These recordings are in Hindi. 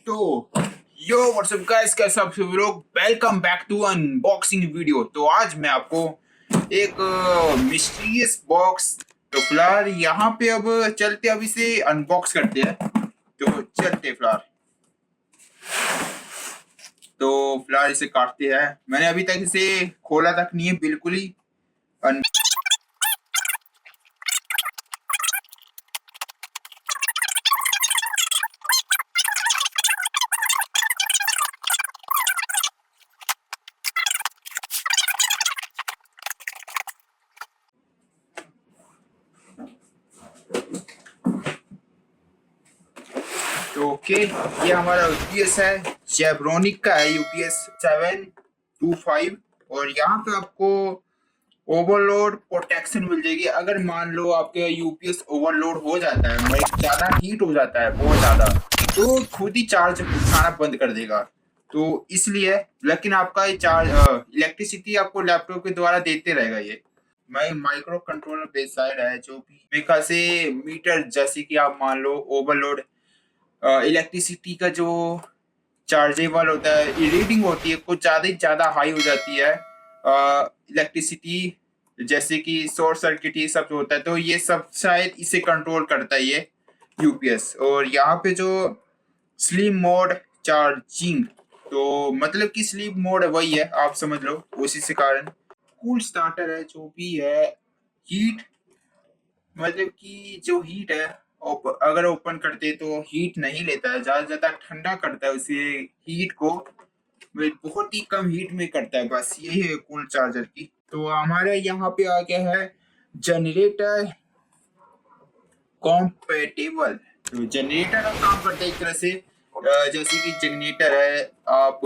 तो यो व्हाट्सअप गाइस, कैसे आप सभी लोग। Welcome back to unboxing video. तो आज मैं आपको एक मिस्टीरियस बॉक्स, तो फिलहाल यहाँ पे अब चलते, अब इसे अनबॉक्स करते हैं। तो चलते फिलहाल, तो फिलहाल इसे काटते हैं। मैंने अभी तक इसे खोला तक नहीं है बिल्कुल ही। तो ओके, ये हमारा यूपीएस है, जेब्रोनिक का है, यूपीएस 725। और यहाँ पे आपको ओवरलोड प्रोटेक्शन मिल जाएगी। अगर मान लो आपके यूपीएस ओवरलोड हो जाता है, मतलब ज्यादा हीट हो जाता है बहुत ज्यादा, तो खुद ही चार्ज उठाना बंद कर देगा। तो इसलिए, लेकिन आपका ये चार्ज इलेक्ट्रिसिटी आपको लैपटॉप के द्वारा देते रहेगा। ये माइक्रो कंट्रोलर बेस साइड है, जो भी मेरे से मीटर, जैसे कि आप मान लो ओवरलोड इलेक्ट्रिसिटी का जो चार्जेबल होता है, रीडिंग होती है, कुछ ज्यादा ही ज्यादा हाई हो जाती है इलेक्ट्रिसिटी, जैसे कि शॉर्ट सर्किट ये सब जो होता है, तो ये सब शायद इसे कंट्रोल करता है ये यूपीएस। और यहाँ पे जो स्लीप मोड चार्जिंग, तो मतलब कि स्लीप मोड वही है, आप समझ लो उसी से कारण। कूल स्टार्टर है, जो भी है हीट, मतलब कि जो हीट है, अगर ओपन करते तो हीट नहीं लेता है, ज्यादा ज्यादा ठंडा करता है उसे, हीट को बहुत ही कम हीट में करता है। बस यही है कूल चार्जर की। तो हमारे यहाँ पे आ गया है जनरेटर कॉम्पेटेबल। तो जनरेटर का काम करता है एक तरह से, जैसे कि जनरेटर है, आप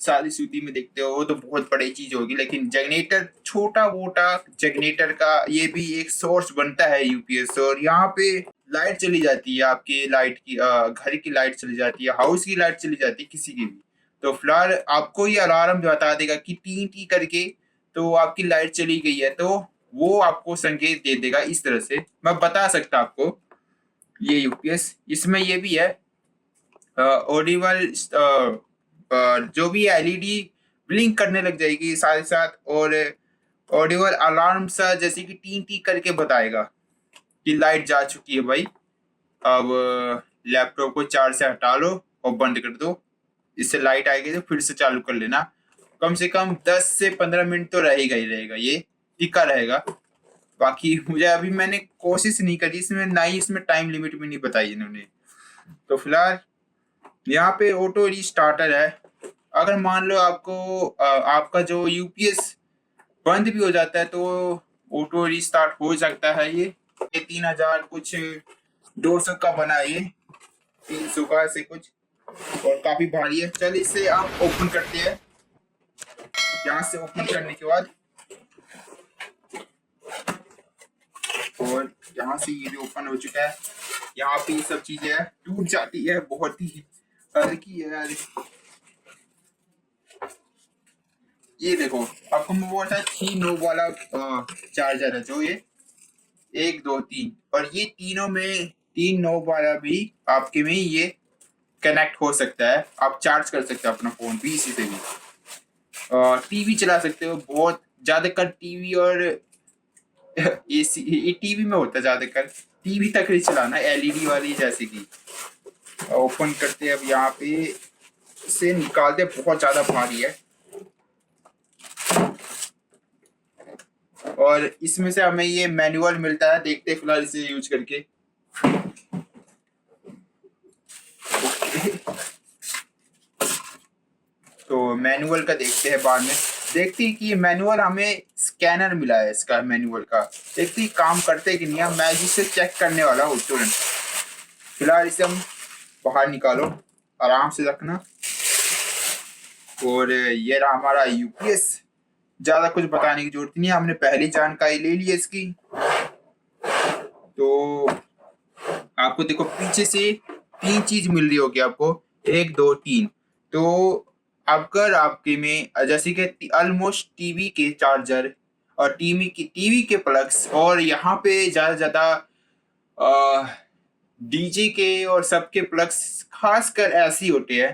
सारी सूती में देखते हो, वो तो बहुत बड़ी चीज होगी, लेकिन जनरेटर छोटा मोटा जनरेटर का ये भी एक सोर्स बनता है यूपीएस। और यहाँ पे लाइट चली जाती है, आपकी लाइट की घर की लाइट चली जाती है, हाउस की लाइट चली जाती है, किसी की भी। तो फिलहाल आपको ये अलार्म बता देगा कि टी टी करके तो आपकी लाइट चली गई है, तो वो आपको संकेत दे देगा। इस तरह से मैं बता सकता आपको ये यूपीएस। इसमें ये भी है ऑडिबल, जो भी एलईडी ब्लिंक करने लग जाएगी साथ ही साथ, और ऑडिबल अलार्म सा, जैसे कि टी टी करके बताएगा कि लाइट जा चुकी है भाई, अब लैपटॉप को चार्ज से हटा लो और बंद कर दो। इससे लाइट आएगी तो फिर से चालू कर लेना। कम से कम 10 से 15 मिनट तो रहेगा ही रहेगा, ये टिका रहेगा। बाकी मुझे, अभी मैंने कोशिश नहीं करी इसमें, ना ही इसमें टाइम लिमिट भी नहीं बताई इन्होंने। तो फिलहाल यहाँ पे ऑटो रीस्टार्टर है। अगर मान लो आपको आपका जो यूपीएस बंद भी हो जाता है, तो ऑटो रीस्टार्ट हो सकता है। ये 3000 कुछ 200 का बना है ये, 300 का ऐसे कुछ, और काफी भारी है। चल इसे आप ओपन करते हैं। यहाँ से ओपन करने के बाद, और यहाँ से ये भी ओपन हो चुका है। यहाँ पे ये सब चीजें है, टूट जाती है, बहुत ही हल्की है यार। ये देखो, आपको मैं बोल रहा था 3 नोब वाला चार्जर है, जो ये 1 2 3, और ये तीनों में 3 नोब वाला भी आपके में ये कनेक्ट हो सकता है। आप चार्ज कर सकते हो अपना फोन भी इसी से भी, टीवी चला सकते हो। बहुत ज्यादातर टीवी और एसी, ये टीवी में होता है ज्यादातर, टीवी तक नहीं चलाना, एलईडी वाली। जैसे कि ओपन करते हैं अब, यहाँ पे से निकालते, बहुत ज्यादा भारी है। और इसमें से हमें ये मैनुअल मिलता है, देखते हैं फिलहाल इसे यूज करके। तो मैनुअल का देखते हैं बाद में। देखते हैं कि मैनुअल, हमें स्कैनर मिला है इसका मैनुअल का, देखते हैं काम करते कि नहीं। मैं जिससे चेक करने वाला हूँ तुरंत। फिलहाल इसे हम बाहर निकालो, आराम से रखना। और ये रहा हमारा यूपीएस। ज्यादा कुछ बताने की जरूरत नहीं है, हमने पहली जानकारी ले ली है इसकी। तो आपको देखो, पीछे से 3 चीज मिल रही होगी आपको, 1 2 3। तो अगर आपके में, जैसे कि ऑलमोस्ट टीवी के चार्जर और टीवी के प्लग्स, और यहाँ पे ज्यादा ज्यादा डीजे के और सबके प्लग्स खासकर ऐसे ही होते हैं,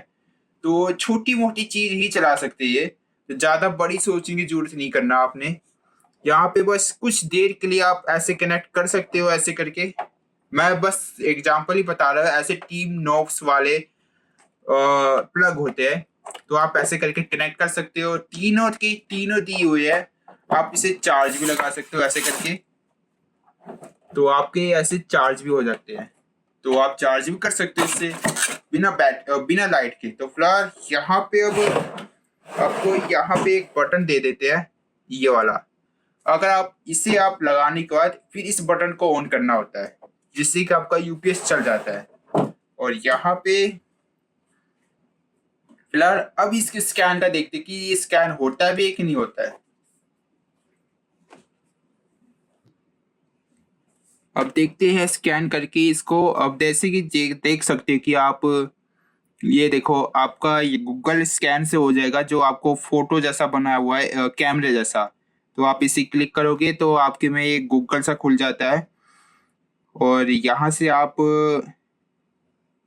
तो छोटी मोटी चीज ही चला सकते हैं। तो ज्यादा बड़ी सोचने की जरूरत नहीं करना आपने। यहाँ पे बस कुछ देर के लिए आप ऐसे कनेक्ट कर सकते हो ऐसे करके। मैं बस एग्जांपल ही बता रहा हूँ, ऐसे टीम नॉब्स वाले प्लग होते हैं, तो आप ऐसे करके कनेक्ट कर सकते हो। तीनों की तीनों दी हुई है। आप इसे चार्ज भी लगा सकते हो ऐसे करके, तो आपके ऐसे चार्ज भी हो जाते हैं। तो आप चार्ज भी कर सकते हो इससे बिना लाइट के। तो फिलहाल यहाँ पे अब आपको यहाँ पे एक बटन दे देते हैं, ये वाला। अगर आप इसे आप लगाने के बाद फिर इस बटन को ऑन करना होता है, जिससे कि आपका यूपीएस चल जाता है। और यहाँ पे फिलहाल अब इसके स्कैन का देखते कि ये स्कैन होता भी है कि नहीं होता है। अब देखते हैं स्कैन करके इसको। अब जैसे कि देख सकते हैं कि आप ये देखो, आपका ये गूगल स्कैन से हो जाएगा, जो आपको फोटो जैसा बनाया हुआ है कैमरे जैसा। तो आप इसे क्लिक करोगे तो आपके में एक गूगल सा खुल जाता है, और यहाँ से आप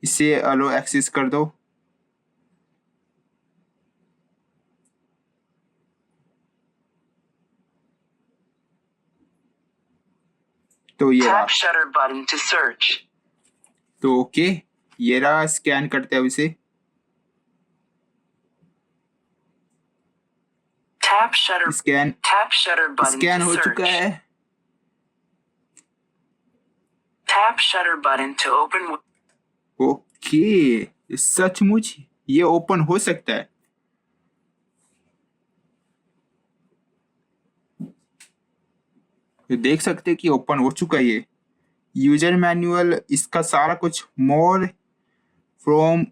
इसे अलो एक्सेस कर दो। तो ये रहा। Tap shutter button to search. तो ओके, ये रहा, स्कैन करते हैं अब इसे। Tap shutter button scan to हो चुका search. है। Tap shutter button to open. Okay, सचमुच ये ओपन हो सकता है। ये देख सकते हैं कि ओपन हो चुका है ये यूजर मैनुअल। इसका सारा कुछ मोर फ्रॉम।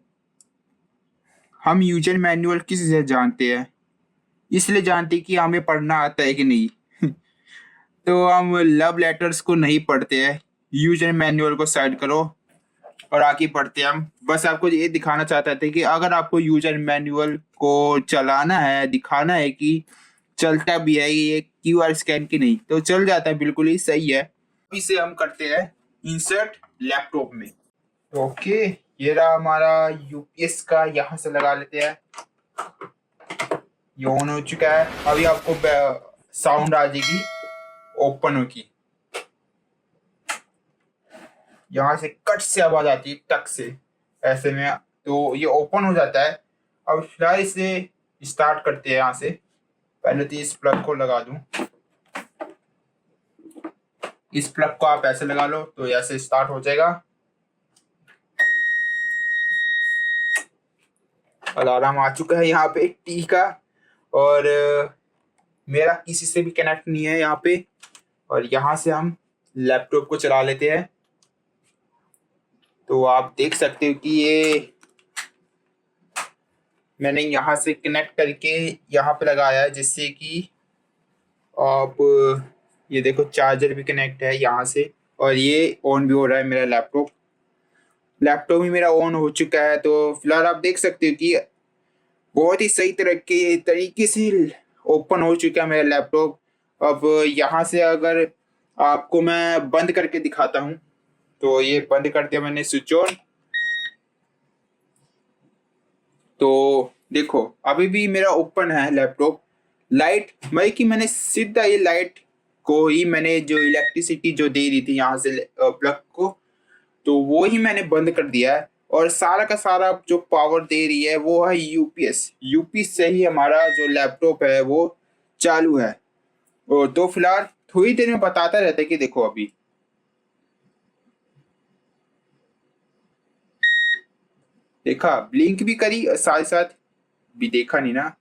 हम यूजर मैनुअल किस से जानते हैं? इसलिए जानते हैं कि हमें पढ़ना आता है कि नहीं। तो हम लव लेटर्स को नहीं पढ़ते हैं। यूजर मैनुअल को साइड करो और आगे पढ़ते हैं हम। बस आपको ये दिखाना चाहते थे कि अगर आपको यूजर मैनुअल को चलाना है, दिखाना है कि चलता भी है ये क्यूआर स्कैन की नहीं, तो चल जाता है, बिल्कुल ही सही है। इसे हम करते हैं इंसर्ट लैपटॉप में। ओके, ये रहा हमारा यूपीएस का, यहाँ से लगा लेते हैं। ये ऑन हो चुका है। अभी आपको साउंड आ जाएगी ओपन हो की, यहाँ से कट से आवाज आती है, टक से ऐसे में। तो ये ओपन हो जाता है। अब फिलहाल इसे स्टार्ट करते हैं यहाँ से। पहले तो इस प्लग को लगा दूं। इस प्लग को आप ऐसे लगा लो तो ऐसे स्टार्ट हो जाएगा। अलार्म आ चुका है यहाँ पे टी का, और मेरा किसी से भी कनेक्ट नहीं है यहाँ पे। और यहाँ से हम लैपटॉप को चला लेते हैं। तो आप देख सकते हो कि ये मैंने यहाँ से कनेक्ट करके यहाँ पे लगाया है, जिससे कि आप ये देखो चार्जर भी कनेक्ट है यहाँ से, और ये ऑन भी हो रहा है मेरा लैपटॉप। लैपटॉप भी मेरा ऑन हो चुका है। तो फिलहाल आप देख सकते हो कि बहुत ही सही तरीके से ओपन हो चुका है मेरा लैपटॉप। अब यहाँ से अगर आपको मैं बंद करके दिखाता हूँ, तो ये बंद कर दिया मैंने स्विच ऑन। तो देखो अभी भी मेरा ओपन है लैपटॉप। लाइट मैं कि मैंने सीधा ये लाइट को ही मैंने जो इलेक्ट्रिसिटी जो दे दी थी यहाँ से प्लग को, तो वो ही मैंने बंद कर दिया है। और सारा का सारा जो पावर दे रही है वो है यूपीएस से ही हमारा जो लैपटॉप है वो चालू है। और तो फिलहाल थोड़ी देर में बताता रहता है कि देखो अभी देखा, ब्लिंक भी करी और साथ साथ भी देखा नहीं ना।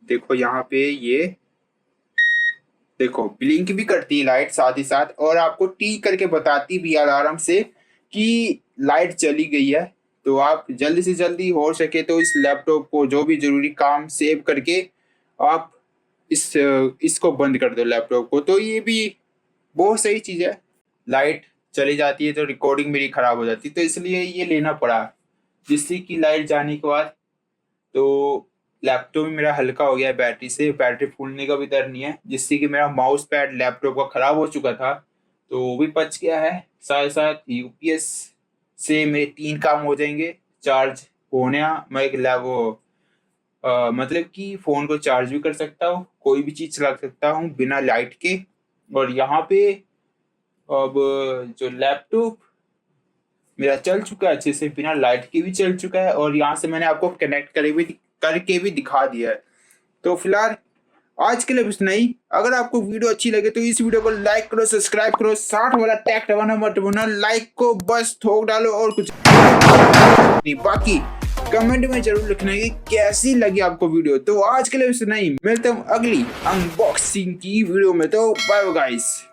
देखो यहाँ पे ये देखो ब्लिंक भी करती है लाइट साथ ही साथ, और आपको टी करके बताती भी अलार्म से कि लाइट चली गई है। तो आप जल्दी से जल्दी हो सके तो इस लैपटॉप को जो भी जरूरी काम सेव करके आप इसको बंद कर दो लैपटॉप को। तो ये भी बहुत सही चीज है। लाइट चली जाती है तो रिकॉर्डिंग मेरी खराब हो जाती है, तो इसलिए ये लेना पड़ा, जिससे कि लाइट जाने के बाद तो लैपटॉप भी मेरा हल्का हो गया है बैटरी से। बैटरी फूलने का भी डर नहीं है, जिससे कि मेरा माउस पैड लैपटॉप का खराब हो चुका था तो वो भी बच गया है। साथ साथ यूपीएस से मेरे 3 काम हो जाएंगे चार्ज होने। मैं एक मतलब कि फ़ोन को चार्ज भी कर सकता हूँ, कोई भी चीज़ चला सकता हूँ बिना लाइट के। और यहाँ पे अब जो लैपटॉप मेरा चल चुका है अच्छे से, बिना लाइट के भी चल चुका है, और यहाँ से मैंने आपको कनेक्ट करके भी दिखा दिया है। तो फिलहाल आज के लिए बस नहीं। अगर आपको वीडियो अच्छी लगे तो इस वीडियो को लाइक करो, सब्सक्राइब करो, 60 वाला टैग दबाना मत भूलना। लाइक को बस ठोक डालो और कुछ नहीं। बाकी कमेंट में जरूर लिखना कि कैसी लगी आपको वीडियो। तो आज के लिए बस नहीं, मिलते हैं अगली अनबॉक्सिंग की वीडियो में। तो बाय गाइस।